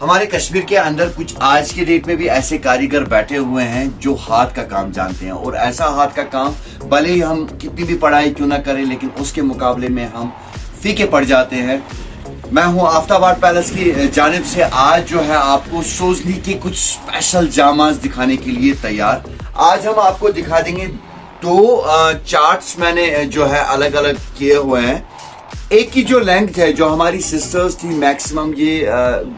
हमारे कश्मीर के अंदर कुछ आज के डेट में भी ऐसे कारीगर बैठे हुए हैं जो हाथ का काम जानते हैं, और ऐसा हाथ का काम भले ही हम कितनी भी पढ़ाई क्यों ना करें लेकिन उसके मुकाबले में हम फीके पड़ जाते हैं। मैं हूं आफ्ताबाद पैलेस की जानिब से आज जो है आपको सोजनी के कुछ स्पेशल जामाज दिखाने के लिए तैयार। आज हम आपको दिखा देंगे दो चार्ट्स मैंने जो है अलग अलग किए हुए हैं। एक की जो लेंथ है, जो हमारी सिस्टर्स थी मैक्सिमम ये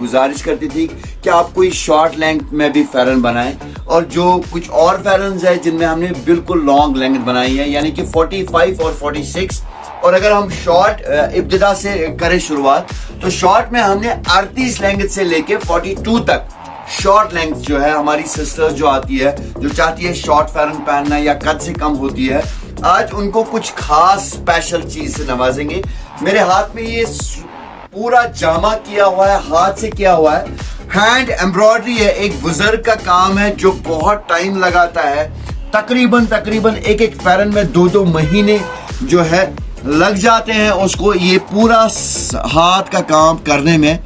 गुजारिश करती थी कि आप कोई शॉर्ट लेंथ में भी फेरन बनाएं, और जो कुछ और फेरन है जिनमें हमने बिल्कुल लॉन्ग लेंथ बनाई है, यानी कि 45 और 46। और अगर हम शॉर्ट इब्तिदा से करें शुरुआत, तो शॉर्ट में हमने 38 लेंथ से लेके 42 तक शॉर्ट लेंथ जो है हमारी सिस्टर्स जो आती है, जो चाहती है शॉर्ट फेरन पहनना या कद से कम होती है, आज उनको कुछ खास स्पेशल चीज से नवाजेंगे। मेरे हाथ में ये पूरा जामा किया हुआ है, हाथ से किया हुआ है, हैंड एम्ब्रॉयडरी है, एक बुजुर्ग का काम है जो बहुत टाइम लगाता है। तकरीबन एक एक फेरन में 2-2 महीने जो है लग जाते हैं उसको ये पूरा हाथ का काम करने में।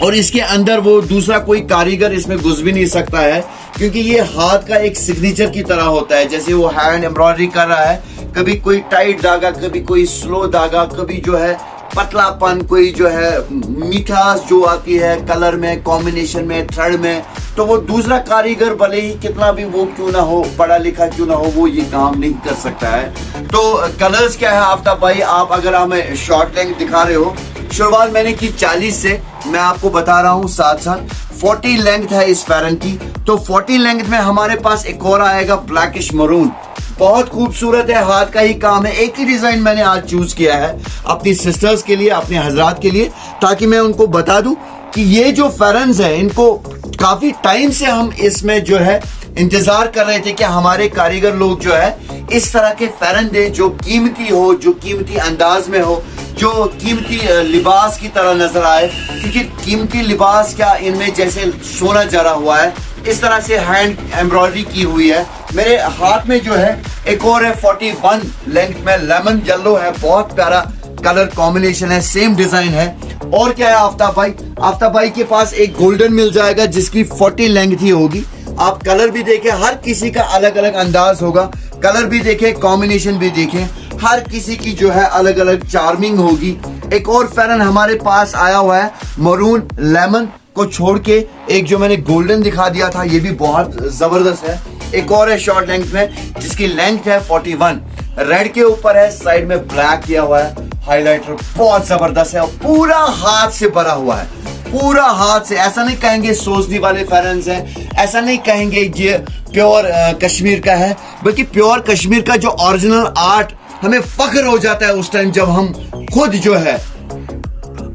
और इसके अंदर वो दूसरा कोई कारीगर इसमें घुस भी नहीं सकता है, क्योंकि ये हाथ का एक सिग्नेचर की तरह होता है। जैसे वो हैंड एम्ब्रॉयडरी कर रहा है, कभी कोई टाइट धागा, कभी कोई स्लो धागा, कभी जो है पतलापन, कोई जो है मिठास जो आती है कलर में, कॉम्बिनेशन में, थ्रेड में, तो वो दूसरा कारीगर भले ही कितना भी वो क्यों ना हो, पढ़ा लिखा क्यों ना हो, वो ये काम नहीं कर सकता है। तो कलर्स क्या है आफ्ताब भाई, आप अगर हमें शॉर्ट लेंथ दिखा रहे हो, शुरुआत मैंने की 40 से, मैं आपको बता रहा हूँ साथ साथ 40 लेंथ है इस फेरन की। तो 40 लेंथ में हमारे पास एक और आएगा ब्लैकिश मरून, बहुत खूबसूरत है, हाथ का ही काम है। एक ही डिजाइन मैंने आज चूज किया है अपनी सिस्टर्स के लिए, अपने हजरात के लिए, ताकि मैं उनको बता दूं कि ये जो फेरन्स है इनको काफी टाइम से हम इसमें जो है इंतजार कर रहे थे कि हमारे कारीगर लोग जो है इस तरह के फेरन दे जो कीमती हो, जो कीमती अंदाज में हो, जो कीमती लिबास की तरह नजर आए। क्योंकि कीमती लिबास क्या, इनमें जैसे सोना जरा हुआ है, इस तरह से हैंड एम्ब्रॉयडरी की हुई है। मेरे हाथ में जो है एक और है 41 लेंथ में, लेमन येलो है, बहुत प्यारा कलर कॉम्बिनेशन है, सेम डिजाइन है। और क्या है आफ्ताब भाई, आफ्ताब भाई के पास एक गोल्डन मिल जाएगा जिसकी 40 लेंथ ही होगी। आप कलर भी देखें, हर किसी का अलग अलग अंदाज होगा, कलर भी देखें, कॉम्बिनेशन भी देखें, हर किसी की जो है अलग अलग चार्मिंग होगी। एक और फेरन हमारे पास आया हुआ है मरून लेमन को छोड़ के, एक जो मैंने गोल्डन दिखा दिया था, ये भी बहुत जबरदस्त है। एक और है शॉर्ट लेंथ में जिसकी लेंथ है 41, रेड के ऊपर है, साइड में ब्लैक किया हुआ है, हाइलाइटर बहुत जबरदस्त है, और पूरा हाथ से भरा हुआ है, पूरा हाथ से। ऐसा नहीं कहेंगे सोजनी वाले फेरन्स हैं, ऐसा नहीं कहेंगे ये प्योर कश्मीर का है, बल्कि प्योर कश्मीर का जो ओरिजिनल आर्ट, हमें फख्र हो जाता है उस टाइम जब हम खुद जो है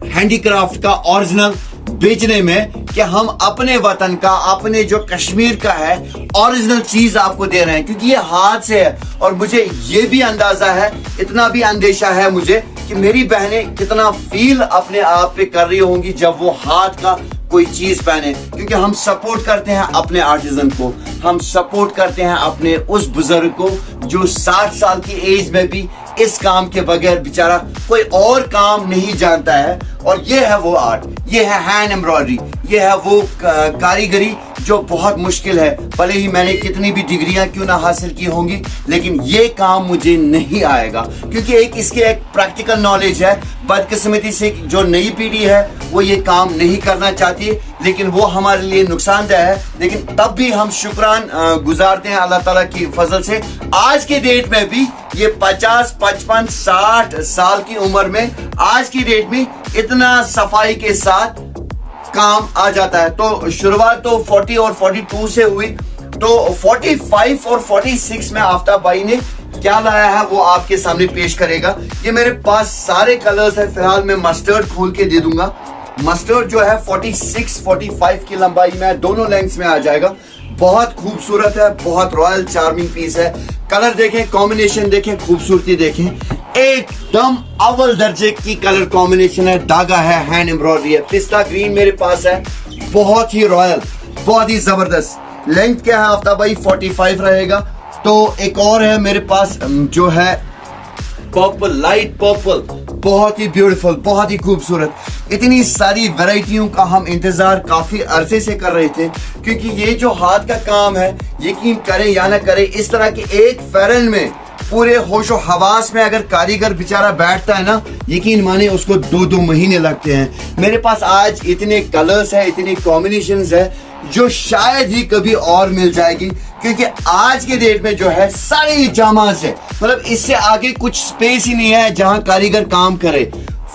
हैंडीक्राफ्ट का ओरिजिनल बेचने में, कि हम अपने वतन का, अपने जो कश्मीर का है ओरिजिनल चीज आपको दे रहे हैं, क्योंकि ये हाथ से है। और मुझे ये भी अंदाजा है, इतना भी अंदेशा है मुझे कि मेरी बहनें कितना फील अपने आप पे कर रही होंगी जब वो हाथ का कोई चीज पहने, क्योंकि हम सपोर्ट करते हैं अपने आर्टिजन को, हम सपोर्ट करते हैं अपने उस बुजुर्ग को जो 60 साल की एज में भी इस काम के बगैर बेचारा कोई और काम नहीं जानता है। और ये है वो आर्ट, ये है हैंड एम्ब्रॉयडरी, ये है वो कारीगरी जो बहुत मुश्किल है। भले ही मैंने कितनी भी डिग्रियां क्यों ना हासिल की होंगी, लेकिन ये काम मुझे नहीं आएगा, क्योंकि इसके एक प्रैक्टिकल नॉलेज है। बदकिस्मती से जो नई पीढ़ी है वो ये काम नहीं करना चाहती, लेकिन वो हमारे लिए नुकसानदेह है। लेकिन तब भी हम शुक्रान गुजारते हैं अल्लाह ताला की फजल से, आज के डेट में भी ये 50, 55, 60 साल की उम्र में, आज की डेट में इतना सफाई के साथ काम आ जाता है। तो शुरुआत तो 40 और 42 से हुई, तो 45 और 46 में आफ्ताब भाई ने क्या लाया है वो आपके सामने पेश करेगा। ये मेरे पास सारे कलर्स है, फिलहाल मैं मस्टर्ड खोल के दे दूंगा। मस्टर्ड जो है 46, 45 की लंबाई में, दोनों लेंथ्स में आ जाएगा। बहुत खूबसूरत है, बहुत रॉयल चार्मिंग पीस है। कलर देखें, कॉम्बिनेशन देखें, खूबसूरती देखें, एकदम अव्वल दर्जे की कलर कॉम्बिनेशन है। धागा है, हैंड एम्ब्रॉयडरी है, पिस्ता ग्रीन मेरे पास है, बहुत ही रॉयल, बहुत ही जबरदस्त। लेंथ क्या है आफ्ताब भाई, 45 रहेगा। तो एक और है मेरे पास जो है पर्पल, लाइट पर्पल, बहुत ही ब्यूटीफुल, बहुत ही खूबसूरत। इतनी सारी वैरायटियों का हम इंतजार काफी अरसे से कर रहे थे, क्योंकि ये जो हाथ का काम है, यकीन करें या ना करें, इस तरह के एक फैरन में पूरे होशो हवास में अगर कारीगर बेचारा बैठता है ना, यकीन माने उसको 2-2 महीने लगते हैं। मेरे पास आज इतने कलर्स है, इतने कॉम्बिनेशंस है जो शायद ही कभी और मिल जाएगी, क्योंकि आज के डेट में जो है सारी जामा से, मतलब इससे आगे कुछ स्पेस ही नहीं है जहां कारीगर काम करे।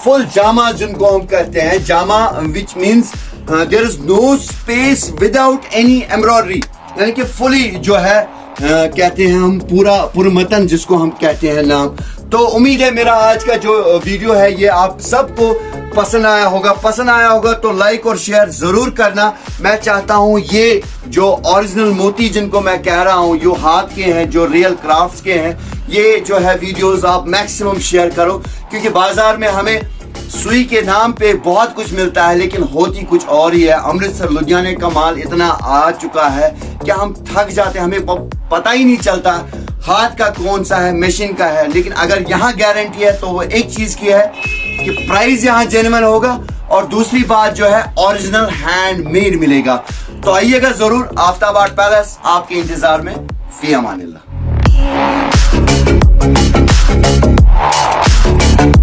फुल जामा जिनको हम कहते हैं, jama which means there is no space without any embroidery, यानी कि फुली जो है कहते हैं हम पूरा मतन जिसको हम कहते हैं नाम। तो उम्मीद है मेरा आज का जो वीडियो है ये आप सबको पसंद आया होगा तो लाइक और शेयर जरूर करना। मैं चाहता हूं ये जो ओरिजिनल मोती जिनको मैं कह रहा हूं, जो हाथ के हैं, जो रियल क्राफ्ट्स के हैं, ये जो है वीडियोस आप मैक्सिमम शेयर करो, क्योंकि बाजार में हमें सुई के नाम पे बहुत कुछ मिलता है लेकिन होती कुछ और ही है। अमृतसर लुधियाने का माल इतना आ चुका है कि हम थक जाते हैं, हमें पता ही नहीं चलता हाथ का कौन सा है, मशीन का है। लेकिन अगर यहाँ गारंटी है तो वो एक चीज की है कि प्राइस यहाँ जेन्युइन होगा, और दूसरी बात जो है ओरिजिनल हैंडमेड मिलेगा। तो आइएगा जरूर आफ्ताब आर्ट पैलेस, आपके इंतजार में। फी अमानिल्लाह।